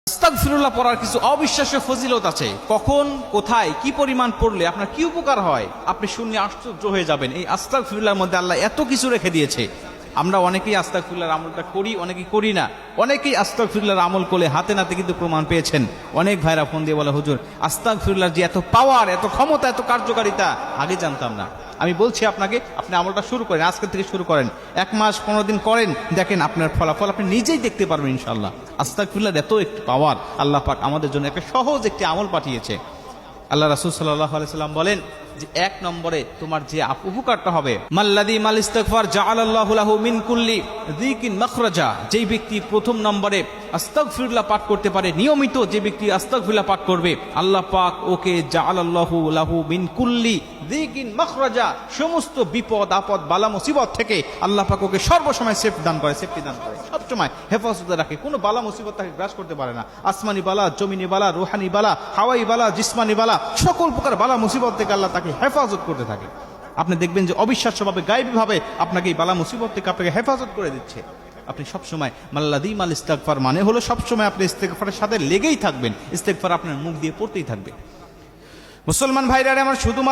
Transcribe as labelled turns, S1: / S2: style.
S1: আস্তাগফিরুল্লাহ পড়ার কিছু অবিশ্বাস্য ফজিলত আছে। কখন, কোথায়, কি পরিমাণ পড়লে আপনার কি উপকার হয় আপনি শুনলে আশ্চর্য হয়ে যাবেন। এই আস্তাগফিরুল্লাহর মধ্যে আল্লাহ এত কিছু রেখে দিয়েছে। আমরা অনেকেই আস্তাগফিরুল্লাহর আমলটা করি, অনেকেই করি না। অনেকেই আস্তাগফিরুল্লাহর আমল করে হাতে নাতে কিন্তু প্রমাণ পেয়েছেন। অনেক ভাইরা ফোন দিয়ে বলে, হুজুর আস্তাগফিরুল্লাহর যে এত পাওয়ার, এত ক্ষমতা, এত কার্যকারিতা আগে জানতাম না। আমি বলছি আপনাকে, আপনি আমলটা শুরু করেন, আজকের থেকে শুরু করেন, 1 মাস 15 দিন করেন, দেখেন আপনার ফলাফল আপনি নিজেই দেখতে পারবেন ইনশাআল্লাহ। আস্তাগফিরুল্লাহর এত একটি পাওয়ার, আল্লাহ পাক আমাদের জন্য একটা সহজ একটি আমল পাঠিয়েছে। আল্লাহ রাসূল সাল্লাল্লাহু আলাইহি সাল্লাম বলেন যে 1 নম্বরে তোমার যে উপকারটা হবে, মাল্লাযী মাল ইস্তিগফার জাআলাল্লাহু লাহু মিন কুল্লি যিকিন মাখরাজা, যেই ব্যক্তি প্রথম নম্বরে আস্তাগফিরুল্লাহ পাঠ করতে পারে, নিয়মিত যে ব্যক্তি আস্তাগফিরুল্লাহ পাঠ করবে, আল্লাহ পাক ওকে জাআলাল্লাহু লাহু মিন কুল্লি যিকিন মাখরাজা, সমস্ত বিপদ আপদ বালা মুসিবত থেকে আল্লাহ পাক ওকে সর্বসময় সেফ দান করে, সেফটি দান করে, সবসময় হেফাজতে রাখে। কোনো বালা মুসিবত তাকে গ্রাস করতে পারে না। আসমানি বালা, জমিনি বালা, রুহানি বালা, হাওয়াই বালা, জিসমানি বালা, সকল প্রকার বালা মুসিবত থেকে আল্লাহ তাকে হেফাজত করতে থাকে। আপনি দেখবেন যে অবিশ্বাস্যভাবে, গায়েবীভাবে আপনাকে এই বালা মুসিবত থেকে আপনাকে হেফাজত করে দিচ্ছে। আপনি সবসময় মাল্লাযী মাল ইস্তিগফার মানে হলো সবসময় আপনি ইস্তিগফারের সাথে লেগেই থাকবেন, ইস্তিগফার আপনার মুখ দিয়ে পড়তেই থাকবে। মুসলমান ভাইরা আমার, শুধুমাত্র